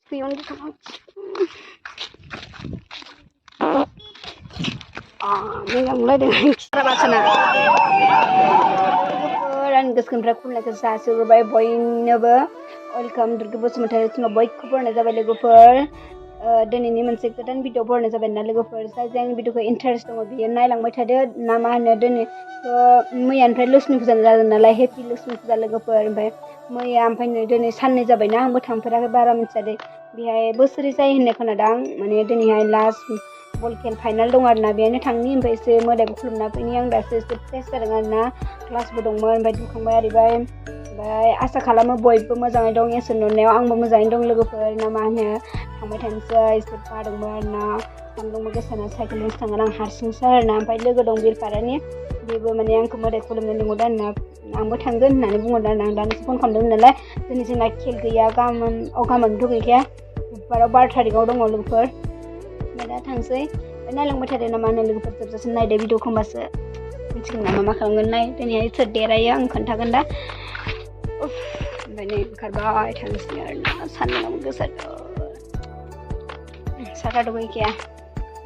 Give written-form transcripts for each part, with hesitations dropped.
Beyond the mulai Sarabasana. And Gaskamra Sasu by Boy Never. Welcome to the Busmatarian of Boy Cooper as a Valigo then in human secret and bit of born as a Benaligo first, as then bit of interest of the Nilang Mataded, Nama Nedden, me and Prelusnus and Lazana, happy listeners to the Lego per by Moyam Penny Sun is a banana, but Hampera Baram said, behind Busseries in Neconadang, Manadani High last Volcan final don't want Nabian Tangi, by say Mother Kulna, young that's the test class Budong by Dukamari by Asakalama boy, Bumazang don't yes and no now, Bumazang don't look for Namana. Is the part of Marna, Sandomagasana cyclist and Harsin Sar, and by Lego don't be Parani, the woman young commodity column in the Modana, Ambotangan, and Modan and Danispan Condonella, then is in like Kilgayagam and Okaman Dukia, Parabar Tadigodong or look for Meda Tansay, and I long better than a man and look for the night David Ocombasa, which is Namakan night, then it's a day young Contaganda. The name Carba, Tansier, San Gussato. Saturday week, yeah.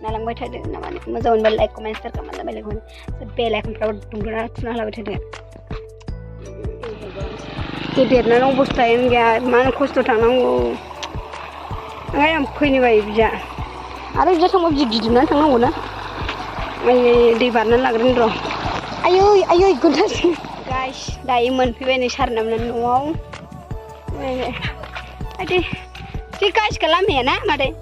Nalang better than Amazon, but like comments that come on the Belgian. The pay like I'm proud to not have it. He did not know what time, yeah, man, cost to Tango. I am Queen Wave, yeah. I don't just some of you did not know. I did not know. Are you good? Guys, diamond, when is her name? Wow. I did. You guys can here, Mother.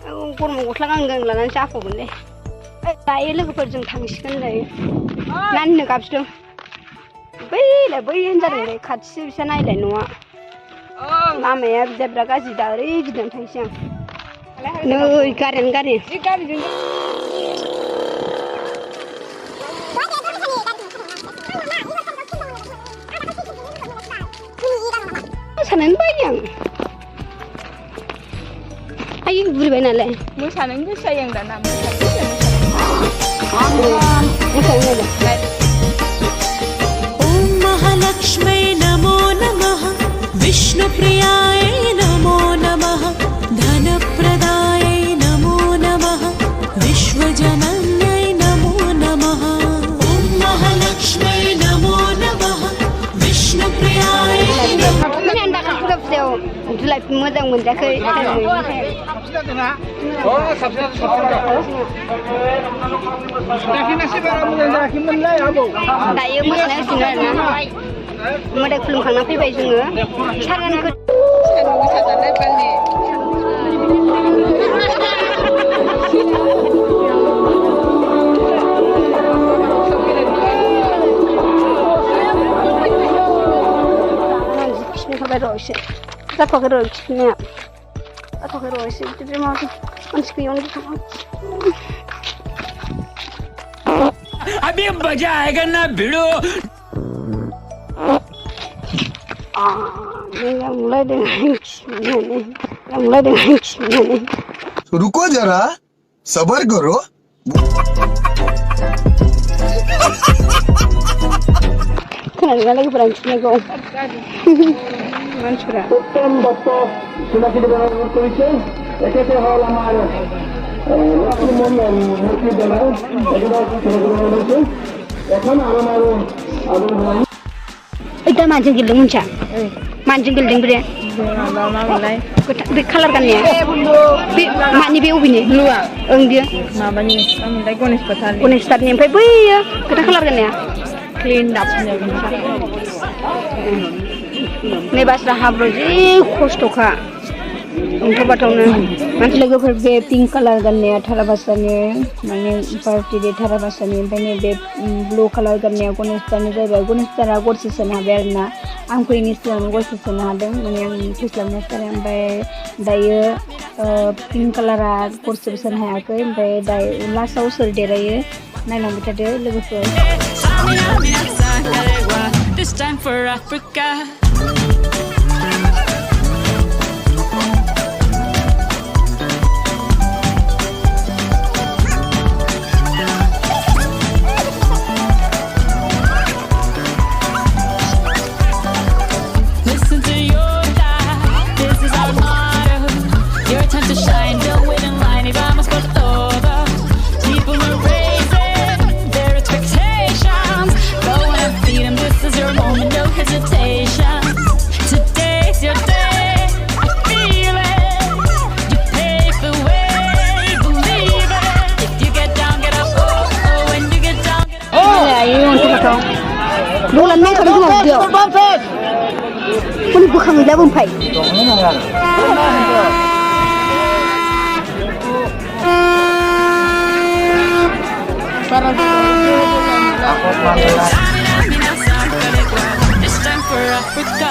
Kurang gotlang gang lanan siapa pun deh. Saya lagi perjung tangsikan deh. Nan nak abis tu. Bayi hendak deh. Katsi bisa naik deh nuah. Lama ya, jabra kasih dari jidam tangsiang. No, karen. Sanan banyak. Ayo beli nale. Musa nenggu sayang dan nama. Om Mahalakshmi Namo Namaha Vishnu Priyaye Namo Namaha Dhana Pradaye Namo Namaha Vishwajananyay Namo Namaha Om Mahalakshmi Namo Namaha Vishnu Priyaye Itulah pemodang menjaga. Oh, sabda. Tapi nasi baru menjadi kimia ya, Bu. Daya musnah sinarna. Modal belum kena pibai juga. Saran ke. Tak pakai roti ni. Tak pakai roti. Jadi macam spion itu. अभी मजा आएगा ना भिड़ो mulai dengan रुको जरा सबर करो kenapa lagi berancang kau mancura sudah kita berangkat ke sini. Ekor hal amar. Laki moni murti dalam. Ekor amar. Itu mancing gilding muncak. Mancing gilding beri. Color kan ya? Mani be ubi ni. Blue. Dia. Nama ni. Kami dah konis pasal. Konis start ni. Apa ya? Kita color kan ya? Clean up ni. Ni basra habro je khostoka. Untuk batangnya. Nanti lagi be pink color kan ya? 18 bahasa ni. Mana party de 18 bahasa ni. Ini be blue color kan ya? Konis start ni je. Konis start agor sesuatu berna. Angku ini sesuatu agor sesuatu ada. Mana yang Islam ni sekarang be daya pink color agor sesuatu hai aku. Be daya last house de raya. Nai nama kita de lagi tu. This time for Africa. Listen to your life. This is our motto. gila bumpai. This time for Africa.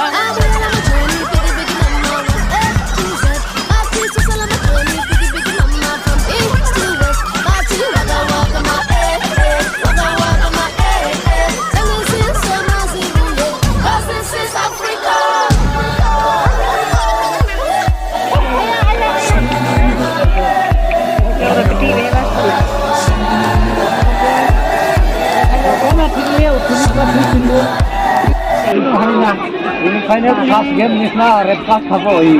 Ini khas game nisna red card khabo hi.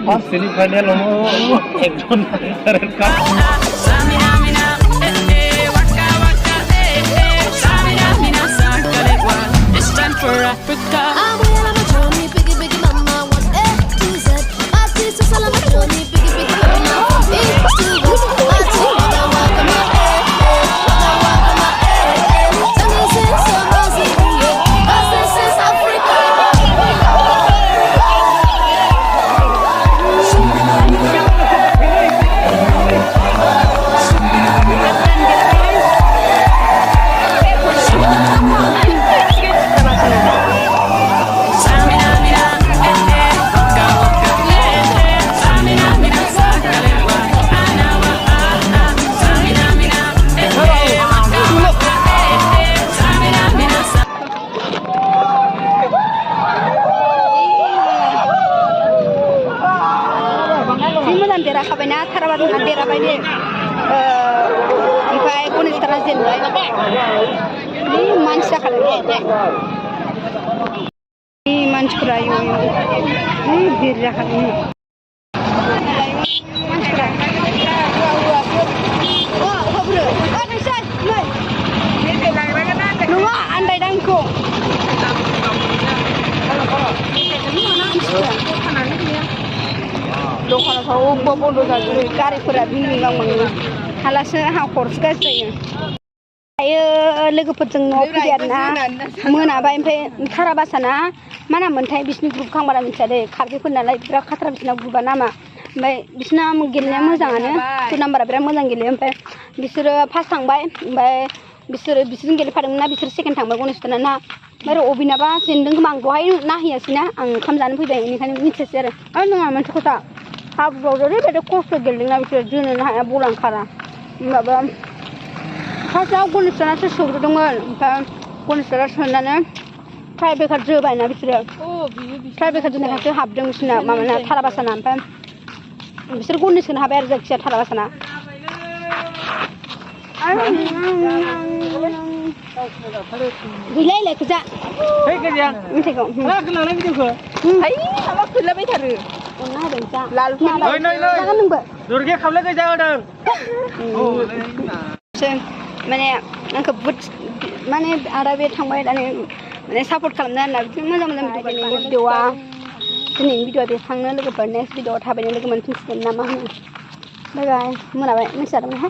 First semi-final ekjon red card. This time for Africa. देराखाबायना थाराबाथना देराबाय दे ओमफ्राय गनेशथारा जेनबाय बे मानसि जाखादों बे मानसिफोरा भिर जाखादों मानसिफोरा नङा आन्दायदां आंखौ दखानाव अबेबा बन्द जाजोबो गारिफोरा बिरलांबाङो हालासो आंहा खरस गाज्रि जायो दायो लोगोफोरजों न'आव फैबाय आरोना मोनाबाय ओमफ्राय थारा बासाना मा नाममोनथाय बिसिनि ग्रुप खांबारा मिथिया दे खारगैफोर नालाय बिराद खाथ्रा बिसिना ग्रुपा नामा ओमफ्राय बिसिना गेलेनाया मोजाङानो टु नाम्बारा बिराद मोजां गेलेयो ओमफ्राय बिसोरो फार्स्ट थांबाय ओमफ्राय बिसोरजों गेलेफादोंमोन ना बिसोर सेकेन्ड थांबाय गनेशथाना ना ओमफ्राय अबिनाबा जेनदों खोमा आं दहाय नाहैयासैना आं ओंखाम जानो फैबाय बेनिखायनो मिथियासै आरो नङा मोनसे खोथा हाब्रुआव ओरैबायदि खस्थ' गेलेदोंना बिसोर जोनोनो हाया बल ओंखारा माबा फार्स्टआव गनेशथानासो सोग्रोदोंमोन ओमफ्राय गनेशथाना सोनानै टाइब्रेकार जोबायना बिसोरो टाइब्रेकार जोनायखायसो हाबदों बिसोरना माबाना थाराबासाना ओमफ्राय बिसोर गनेशखौनो हाबाय आरो जायखिजाया थाराबासाना गैला इलाय खोजा मेथाइखौ खोनालाय भिडिअखौ है माबा खोलाबायथारो अनना होदों जा जागोन नोंबो दुर्गे खावलाय गोजा होदों माने आंखौ बुहुद माने आदा बे थांबाय दानि माने सापर्ट खालामनो आरोना बिदिनो मोजां भिडिअ भिडिअआ दिनैनि भिडिअआ बेसेबांनो लोगोफोर नेक्स्ट भिडिअआव थाबैनो लोगो मोनफिनसिगोन ना मा होनो बाय बाय मोनाबाय मिथिजादोंमोन हा